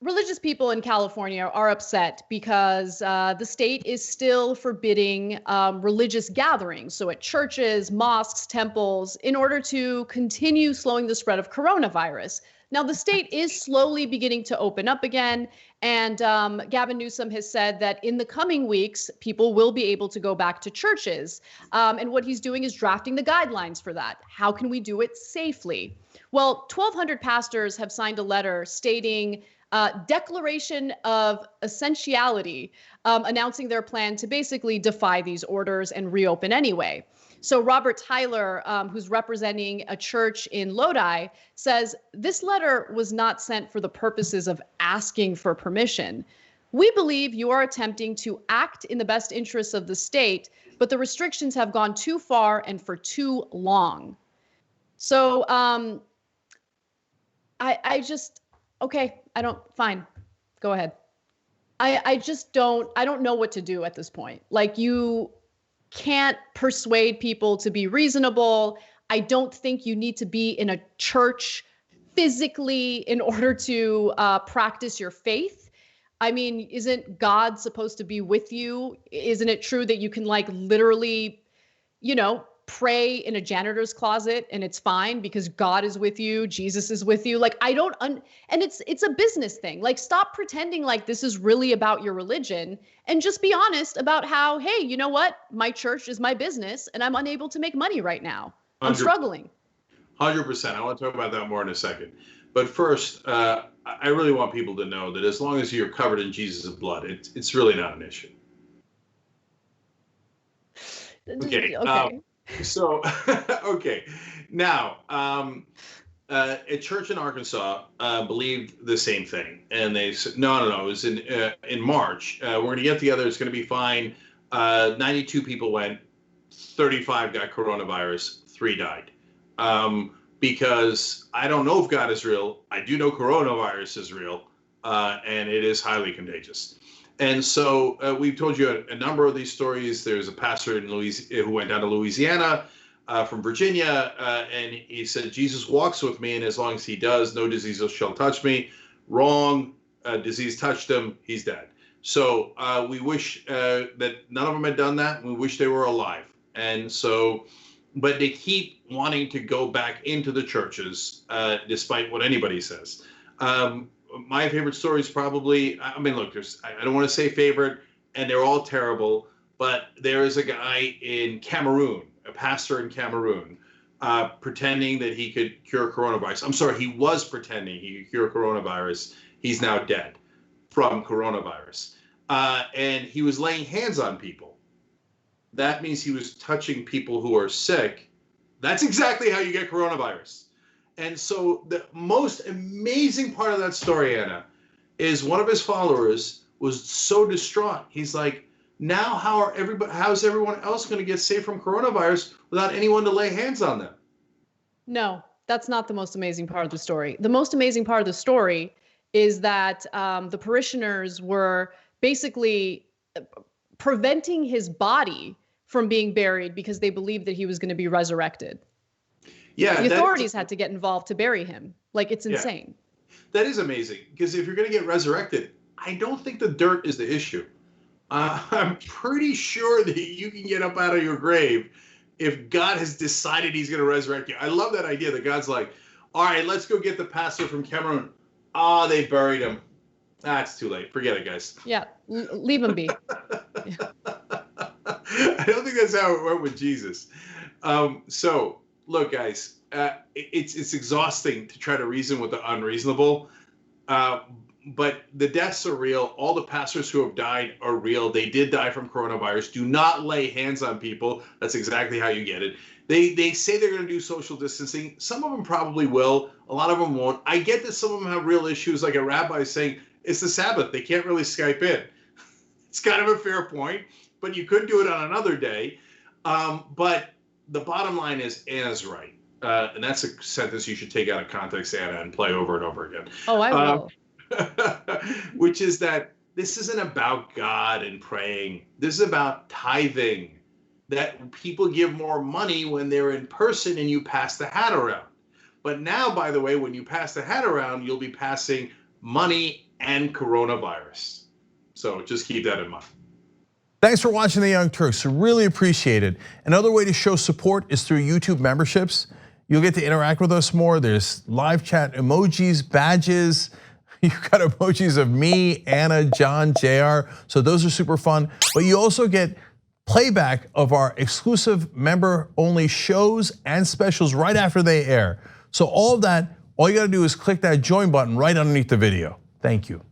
religious people in California are upset because the state is still forbidding religious gatherings. So at churches, mosques, temples, in order to continue slowing the spread of coronavirus. Now, the state is slowly beginning to open up again. And Gavin Newsom has said that in the coming weeks, people will be able to go back to churches. And what he's doing is drafting the guidelines for that. How can we do it safely? Well, 1,200 pastors have signed a letter stating declaration of essentiality, announcing their plan to basically defy these orders and reopen anyway. So Robert Tyler, who's representing a church in Lodi, says this letter was not sent for the purposes of asking for permission. We believe you are attempting to act in the best interests of the state, but the restrictions have gone too far and for too long. So fine, go ahead. I don't know what to do at this point. Like, you can't persuade people to be reasonable. I don't think you need to be in a church physically in order to practice your faith. I mean, isn't God supposed to be with you? Isn't it true that you can literally, pray in a janitor's closet and it's fine because God is with you, Jesus is with you? And it's a business thing. Stop pretending like this is really about your religion and just be honest about how, hey, you know what? My church is my business and I'm unable to make money right now. I'm struggling. 100%. I want to talk about that more in a second. But first, I really want people to know that as long as you're covered in Jesus' blood, it's really not an issue. Okay. Okay. Now, a church in Arkansas believed the same thing, and they said, no. It was in March. We're going to get together. It's going to be fine. 92 people went. 35 got coronavirus. 3 died. Because I don't know if God is real. I do know coronavirus is real, and it is highly contagious. And so we've told you a number of these stories. There's a pastor who went down to Louisiana from Virginia, and he said, Jesus walks with me, and as long as he does, no disease shall touch me. Wrong. Disease touched him. He's dead. So we wish that none of them had done that. We wish they were alive. And so, but they keep wanting to go back into the churches, despite what anybody says. My favorite story is probably, look, I don't want to say favorite, and they're all terrible, but there is a guy in Cameroon, a pastor in Cameroon, pretending that he could cure coronavirus. I'm sorry, he was pretending he could cure coronavirus. He's now dead from coronavirus. And he was laying hands on people. That means he was touching people who are sick. That's exactly how you get coronavirus. And so the most amazing part of that story, Anna, is one of his followers was so distraught. He's like, now how's everyone else going to get safe from coronavirus without anyone to lay hands on them? No, that's not the most amazing part of the story. The most amazing part of the story is that the parishioners were basically preventing his body from being buried because they believed that he was going to be resurrected. Yeah, the authorities had to get involved to bury him. It's insane. Yeah. That is amazing, because if you're going to get resurrected, I don't think the dirt is the issue. I'm pretty sure that you can get up out of your grave if God has decided he's going to resurrect you. I love that idea that God's like, all right, let's go get the pastor from Cameroon. They buried him. It's too late. Forget it, guys. Yeah, leave him be. I don't think that's how it went with Jesus. So, look, guys, it's exhausting to try to reason with the unreasonable, but the deaths are real. All the pastors who have died are real. They did die from coronavirus. Do not lay hands on people. That's exactly how you get it. They say they're going to do social distancing. Some of them probably will. A lot of them won't. I get that some of them have real issues, like a rabbi saying it's the Sabbath. They can't really Skype in. It's kind of a fair point, but you could do it on another day. But the bottom line is Anna's right. And that's a sentence you should take out of context, Anna, and play over and over again. Oh, I will. Which is that this isn't about God and praying. This is about tithing. That people give more money when they're in person and you pass the hat around. But now, by the way, when you pass the hat around, you'll be passing money and coronavirus. So just keep that in mind. Thanks for watching The Young Turks. We really appreciate it. Another way to show support is through YouTube memberships. You'll get to interact with us more. There's live chat emojis, badges. You've got emojis of me, Anna, John, JR. So those are super fun. But you also get playback of our exclusive member-only shows and specials right after they air. So all of that, all you gotta do is click that join button right underneath the video. Thank you.